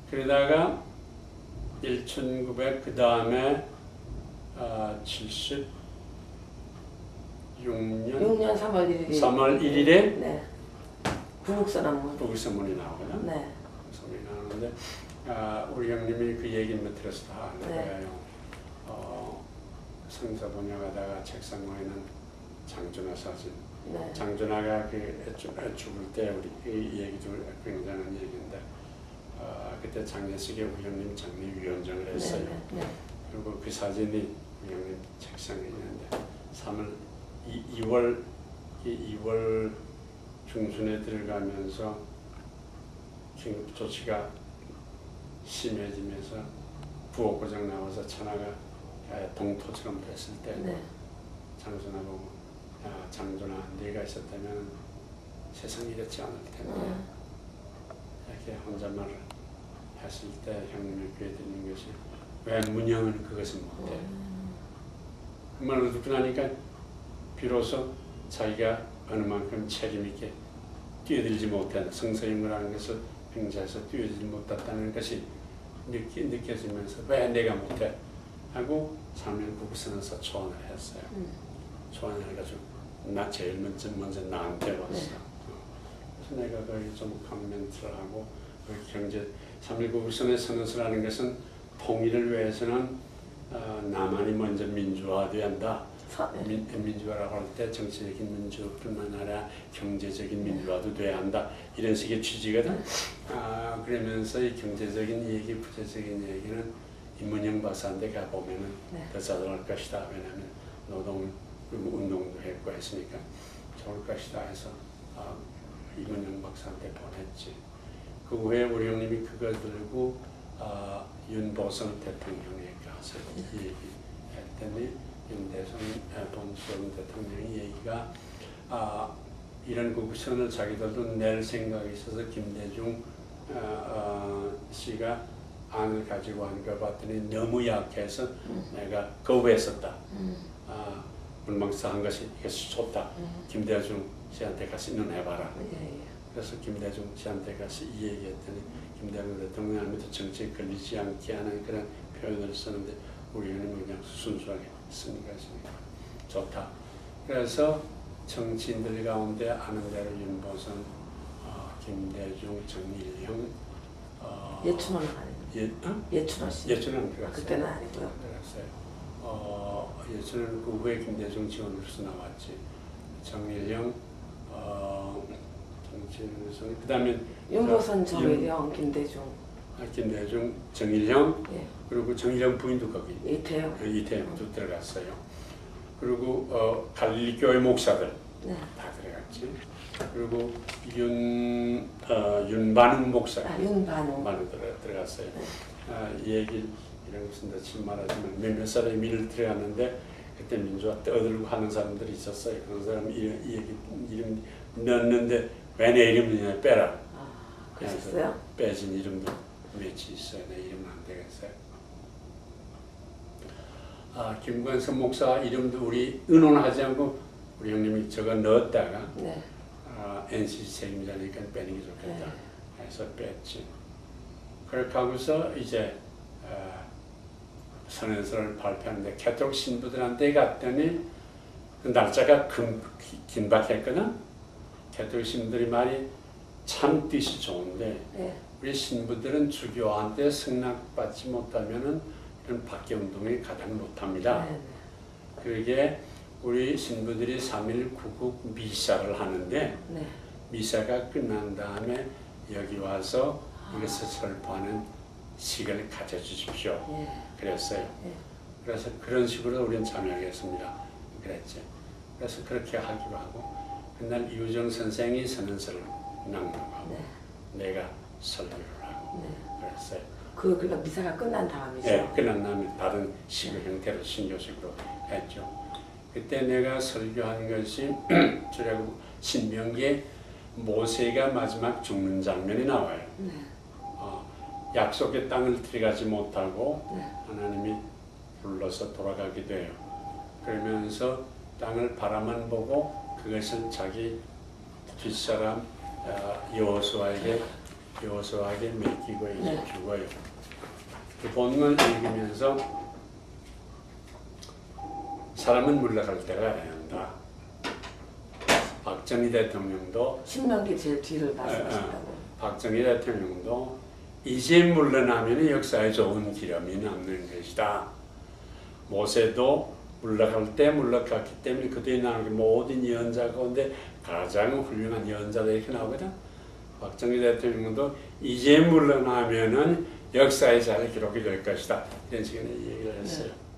그러다가 1900 그 다음에 76년 6년 3월 1일. 3월 1일에 네. 부국선언문. 부국선문이 나오거든. 네. 부국선문이 나오는데 우리 형님이 그 얘기를 몇 들어서 다 아는 거예요. 성서 번역하다가 책상 위에는 장준하 사진. 네. 장준하가 그 죽을 때 우리 이 얘기도 굉장한 얘기인데 그때 장례식에 우리 형님 장례위원장을 했어요. 네. 네. 그리고 그 사진이 우리 형님 책상에 있는데 2월 중순에 들어가면서 긴급 조치가 심해지면서 부엌고장 나와서 천하가 동토처럼 됐을 때 네. 장준하 보고 장준하 네가 있었다면 세상이 이렇지 않을 텐데 이렇게 혼잣말을 했을 때 형님이 귀에 들린 것이 왜 문영은 그것을 못해. 그 말을 듣고 나니까 비로소 자기가 어느 만큼 책임있게 뛰어들지 못한 성서인물하는 것을 병자에서 뛰어들지 못했다는 것이 느껴지면서 왜 내가 못해 하고 사면 부부선에서 초안을 했어요. 초안을 해가지고 나 제일 먼저 나한테 왔어. 네. 그래서 내가 거기 좀 코멘트를 하고 그 경제 3.19 선언서라는 것은 통일을 위해서는 남한이 먼저 민주화돼야 한다. 민주화라고 할 때 정치적인 민주뿐만 아니라 경제적인 민주화도 돼야 한다. 이런 식의 취지거든. 그러면서 이 경제적인 얘기, 부제적인 얘기는 임문영 박사한테 가보면은 더 잘할 것이다. 왜냐하면 노동 운동도 했고 했으니까 좋을 것이다 해서 임문영 박사한테 보냈지. 그 후에 우리 형님이 그걸 들고 윤보성 대통령에 가서 얘기했더니 본선 대통령이 얘기가 이런 구구선을 자기들도 낼 생각이 있어서 김대중 씨가 안을 가지고 한 거 봤더니 너무 약해서 내가 거부했었다. 물망사 한 것이 이것이 좋다. 김대중 씨한테 가서 논해봐라. 그래서 김대중 씨한테 가서 이 얘기했더니 김대중 대통령한테도 정치에 걸리지 않게 하는 그런 표현을 쓰는데 우리 형님은 그냥 순수하게 쓴 것입니다. 좋다. 그래서 정치인들 가운데 아는 대로 윤보선, 김대중, 정일형, 예춘원은 아니에요. 예춘원 씨. 예춘원 들어갔어요. 그때는 아니고요. 들어갔어요. 예춘원 그 후에 김대중 지원으로서 나왔지. 정일형, 정치인으로서는 그다음에 윤보선, 정일형, 김대중. 김대중, 정일형, 예. 그리고 정일형 부인도 거기. 이태영도 들어갔어요. 그리고 갈릴교회 목사들 네. 다 들어갔지. 그리고 윤반웅 목사. 윤반웅. 들어갔어요. 이 얘기 이런 것은 더 침말하지만 몇몇 사람이 밀을 들어갔는데 그때 민주화 떠들고 하는 사람들이 있었어요. 그런 사람 이름 넣었는데 왜 내 이름이냐 빼라. 그랬어요? 빼진 이름도 몇이 있어요. 내 이름은 안 되겠어요. 김관섭 목사 이름도 우리 의논하지 않고 우리 형님이 저거 넣었다가 네. NCC 책임자니까 빼는 게 좋겠다 해서 뺐지. 그렇게 하고서 이제 선언서를 발표하는데 캐톨릭 신부들한테 갔더니 그 날짜가 긴박했거든. 캐톨릭 신부들이 말이 참 뜻이 좋은데 우리 신부들은 주교한테 승낙받지 못하면은 이런 박해운동에 가담 못합니다. 그게 우리 신부들이 3.1 구국 미사를 하는데 미사가 끝난 다음에 여기 와서 이것을 설포하는 시간을 가져주십시오. 그랬어요. 그래서 그런 식으로 우리는 참여하겠습니다. 그랬지. 그래서 그렇게 하기로 하고 그날 이우정 선생이 선언서를 낭독하고 내가 설교를 하고 그랬어요. 그러니까 미사가 끝난 다음이죠? 네, 끝난 다음에 다른 식의 형태로 신교식으로 했죠. 그때 내가 설교한 것이 주로 신명기에 모세가 마지막 죽는 장면이 나와요. 약속의 땅을 들어가지 못하고 하나님이 불러서 돌아가게 돼요. 그러면서 땅을 바라만 보고 그것을 자기 뒷사람 여호수아에게 요소하게 맡기고 이제 네. 죽어요. 그 본문을 읽으면서 사람은 물러갈 때가 와야 한다. 박정희 대통령도 신명기 제일 뒤를 말씀하신다고. 박정희 대통령도 이제 물러나면 역사에 좋은 기름이 남는 것이다. 모세도 물러갈 때 물러갔기 때문에 그들이 나온 모든 예언자 가운데 가장 훌륭한 예언자다 이렇게 나오거든. 박정희 대통령도 이제 물러나면은 역사에 잘 기록이 될 것이다. 이런 식으로 얘기를 했어요. 네.